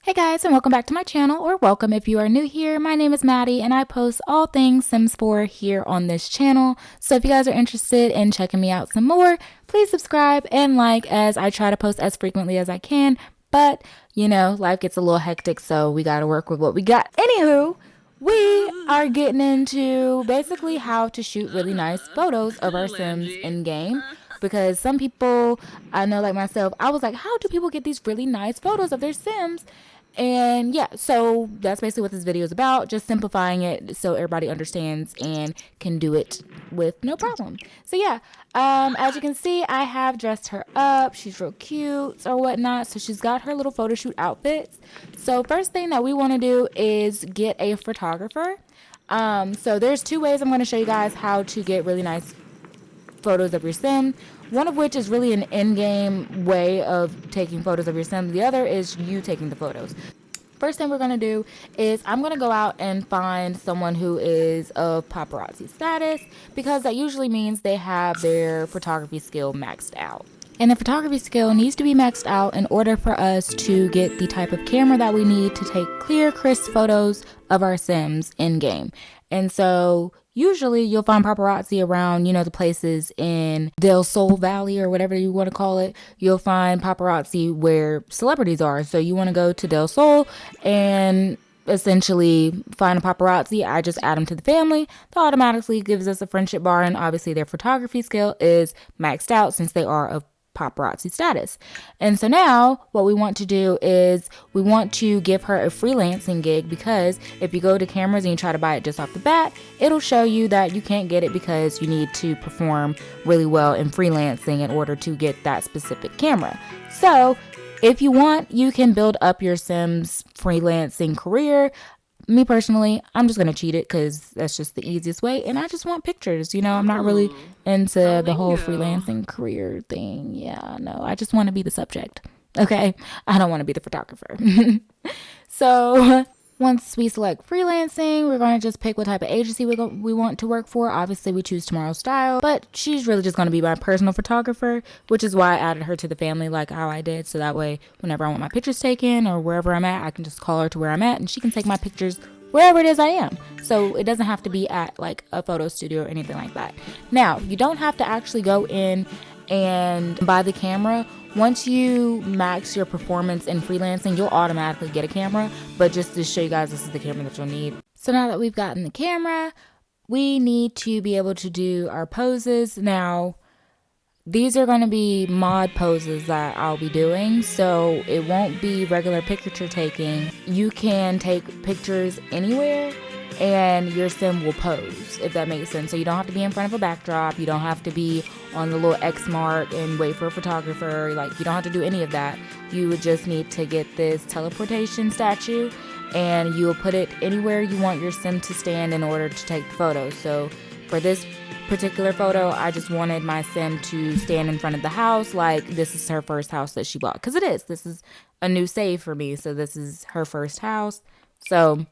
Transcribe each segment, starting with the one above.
Hey guys, and welcome back to my channel, or welcome if you are new here. My name is Maddie and I post all things Sims 4 here on this channel. So if you guys are interested in checking me out some more, please subscribe and like, as I try to post as frequently as I can. But, you know, life gets a little hectic, so we gotta work with what we got. Anywho, we are getting into basically how to shoot really nice photos of our Sims in game. Because some people, I know like myself, I was like, how do people get these really nice photos of their Sims? And yeah, so that's basically what this video is about, just simplifying it so everybody understands and can do it with no problem. So yeah, as you can see, I have dressed her up. She's real cute or whatnot. So she's got her little photo shoot outfits. So first thing that we want to do is get a photographer. So there's two ways I'm going to show you guys how to get really nice photos of your sim, one of which is really an in-game way of taking photos of your sim. The other is you taking the photos. First thing we're going to do is I'm going to go out and find someone who is of paparazzi status, because that usually means they have their photography skill maxed out. And the photography skill needs to be maxed out in order for us to get the type of camera that we need to take clear, crisp photos of our Sims in game. And so usually you'll find paparazzi around, you know, the places in Del Sol Valley or whatever you want to call it. You'll find paparazzi where celebrities are. So you want to go to Del Sol and essentially find a paparazzi. I just add them to the family. That automatically gives us a friendship bar, and obviously their photography skill is maxed out since they are of paparazzi status. And so now what we want to do is we want to give her a freelancing gig, because if you go to cameras and you try to buy it just off the bat, it'll show you that you can't get it because you need to perform really well in freelancing in order to get that specific camera. So if you want, you can build up your Sims freelancing career. Me personally, I'm just going to cheat it because that's just the easiest way. And I just want pictures. You know, I'm not really into the whole freelancing career thing. Yeah, no, I just want to be the subject. Okay. I don't want to be the photographer. So once we select freelancing, we're going to just pick what type of agency we want to work for. Obviously, we choose Tomorrow's Style, but she's really just going to be my personal photographer, which is why I added her to the family like how I did. So that way, whenever I want my pictures taken or wherever I'm at, I can just call her to where I'm at and she can take my pictures wherever it is I am. So it doesn't have to be at like a photo studio or anything like that. Now, you don't have to actually go in and buy the camera. Once you max your performance in freelancing, you'll automatically get a camera. But just to show you guys, this is the camera that you'll need. So now that we've gotten the camera, we need to be able to do our poses. Now, these are going to be mod poses that I'll be doing, so it won't be regular picture taking. You can take pictures anywhere and your sim will pose, if that makes sense. So you don't have to be in front of a backdrop. You don't have to be on the little X mark and wait for a photographer. Like, you don't have to do any of that. You would just need to get this teleportation statue and you'll put it anywhere you want your sim to stand in order to take the photo. So for this particular photo, I just wanted my sim to stand in front of the house like this is her first house that she bought, because it is. This is a new save for me, so this is her first house. So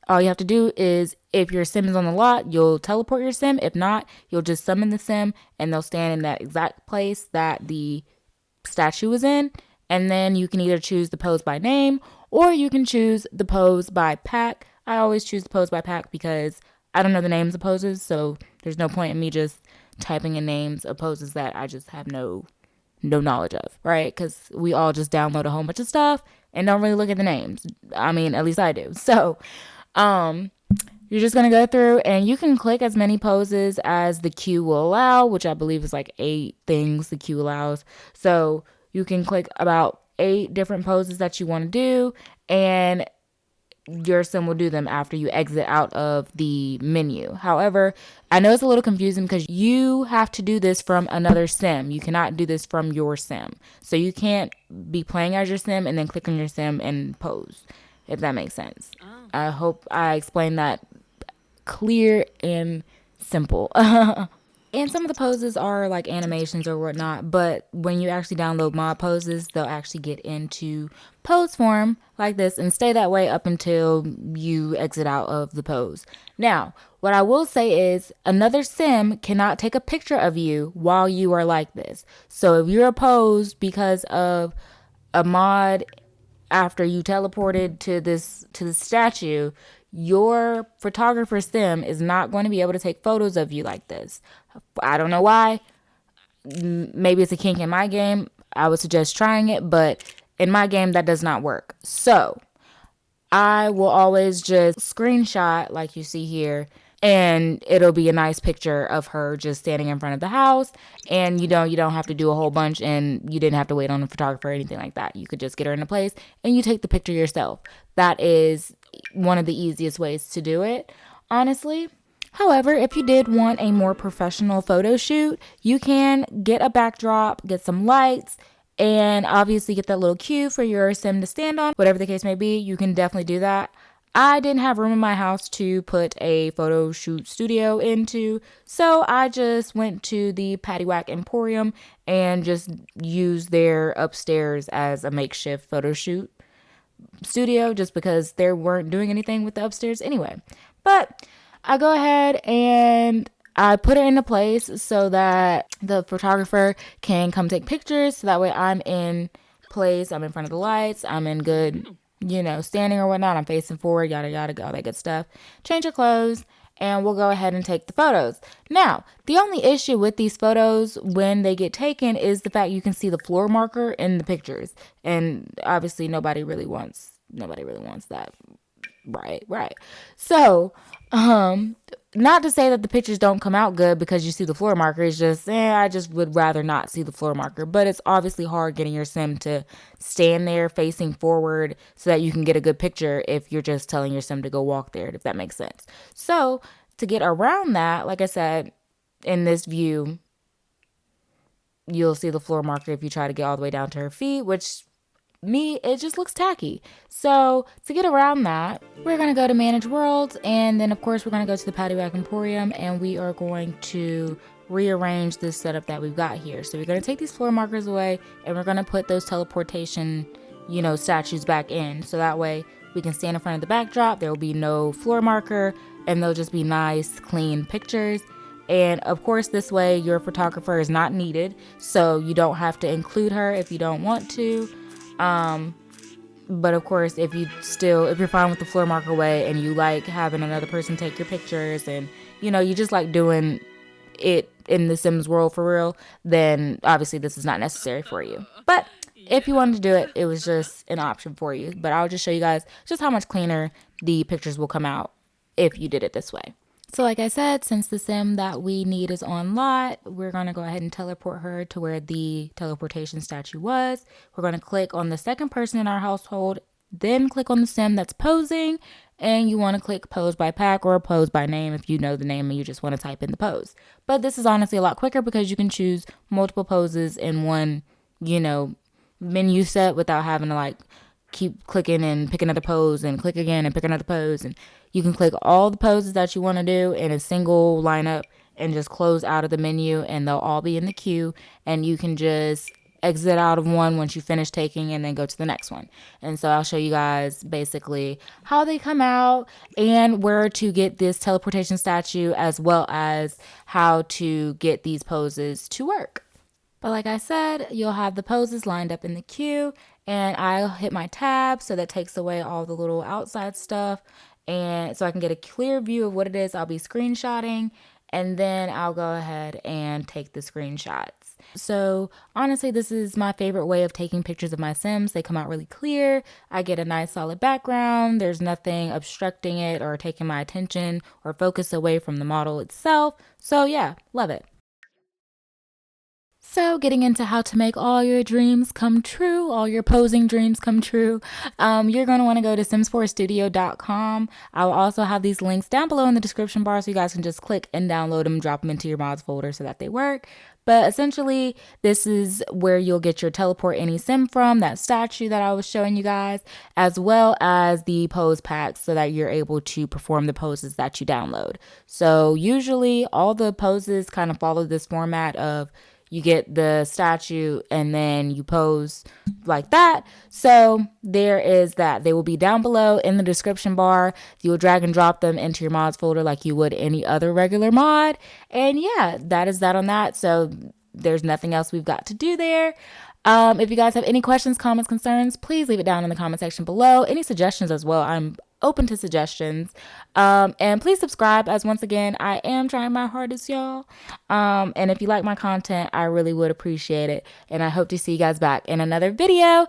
all you have to do is, if your sim is on the lot, you'll teleport your sim. If not, you'll just summon the sim and they'll stand in that exact place that the statue is in. And then you can either choose the pose by name or you can choose the pose by pack. I always choose the pose by pack because I don't know the names of poses, so there's no point in me just typing in names of poses that I just have no knowledge of, right? Because we all just download a whole bunch of stuff and don't really look at the names. I mean, at least I do. So you're just going to go through and you can click as many poses as the queue will allow, which I believe is like 8 things the queue allows. So you can click about 8 different poses that you want to do, and your sim will do them after you exit out of the menu. However, I know it's a little confusing because you have to do this from another sim. You cannot do this from your sim. So you can't be playing as your sim and then click on your sim and pose, if that makes sense. I hope I explained that clear and simple. And some of the poses are like animations or whatnot, but when you actually download mod poses, they'll actually get into pose form like this and stay that way up until you exit out of the pose. Now, what I will say is another sim cannot take a picture of you while you are like this. So if you're a pose because of a mod after you teleported to the statue, your photographer sim is not going to be able to take photos of you like this. I don't know why. Maybe it's a kink in my game. I would suggest trying it, but in my game that does not work. So I will always just screenshot like you see here, and it'll be a nice picture of her just standing in front of the house, and you don't have to do a whole bunch, and you didn't have to wait on a photographer or anything like that. You could just get her in a place and you take the picture yourself. That is one of the easiest ways to do it, honestly. However, if you did want a more professional photo shoot, you can get a backdrop, get some lights, and obviously get that little cue for your sim to stand on. Whatever the case may be, you can definitely do that. I didn't have room in my house to put a photo shoot studio into, so I just went to the Paddywhack Emporium and just used their upstairs as a makeshift photo shoot studio just because they weren't doing anything with the upstairs anyway. But I go ahead and I put it into place so that the photographer can come take pictures. So that way I'm in place, I'm in front of the lights, I'm in good, standing or whatnot. I'm facing forward, yada, yada, all that good stuff. Change your clothes and we'll go ahead and take the photos. Now, the only issue with these photos when they get taken is the fact you can see the floor marker in the pictures. And obviously nobody really wants that. Right. So, not to say that the pictures don't come out good because you see the floor marker. It's just, I just would rather not see the floor marker. But it's obviously hard getting your sim to stand there facing forward so that you can get a good picture if you're just telling your sim to go walk there, if that makes sense. So, to get around that, like I said, in this view, you'll see the floor marker if you try to get all the way down to her feet, which it just looks tacky. So to get around that, we're going to go to manage worlds, and then of course we're going to go to the Paddywhack Emporium, and we are going to rearrange this setup that we've got here. So we're going to take these floor markers away, and we're going to put those teleportation statues back in, so that way we can stand in front of the backdrop. There will be no floor marker, and they'll just be nice clean pictures. And of course this way your photographer is not needed, so you don't have to include her if you don't want to. But of course, if you're fine with the floor marker way and you like having another person take your pictures and, you just like doing it in the Sims world for real, then obviously this is not necessary for you. But if you wanted to do it, it was just an option for you. But I'll just show you guys just how much cleaner the pictures will come out if you did it this way. So like I said, since the sim that we need is on lot, we're going to go ahead and teleport her to where the teleportation statue was. We're going to click on the second person in our household, then click on the sim that's posing, and you want to click pose by pack or pose by name if you know the name and you just want to type in the pose. But this is honestly a lot quicker because you can choose multiple poses in one, menu set without having to keep clicking and pick another pose and click again and pick another pose. And you can click all the poses that you want to do in a single lineup and just close out of the menu, and they'll all be in the queue, and you can just exit out of one once you finish taking and then go to the next one. And so I'll show you guys basically how they come out and where to get this teleportation statue, as well as how to get these poses to work. But like I said, you'll have the poses lined up in the queue, and I'll hit my tab so that takes away all the little outside stuff, and so I can get a clear view of what it is I'll be screenshotting, and then I'll go ahead and take the screenshots. So honestly, this is my favorite way of taking pictures of my Sims. They come out really clear. I get a nice solid background. There's nothing obstructing it or taking my attention or focus away from the model itself. So yeah, love it. So getting into how to make all your dreams come true, all your posing dreams come true, you're going to want to go to Sims4studio.com. I will also have these links down below in the description bar so you guys can just click and download them, drop them into your mods folder so that they work. But essentially, this is where you'll get your teleport any sim from, that statue that I was showing you guys, as well as the pose packs so that you're able to perform the poses that you download. So usually all the poses kind of follow this format of you get the statue and then you pose like that. So there is that. They will be down below in the description bar. You will drag and drop them into your mods folder like you would any other regular mod. And yeah, that is that on that. So there's nothing else we've got to do there. If you guys have any questions, comments, concerns, please leave it down in the comment section below. Any suggestions as well. I'm open to suggestions. And please subscribe, as once again, I am trying my hardest, y'all. And if you like my content, I really would appreciate it. And I hope to see you guys back in another video.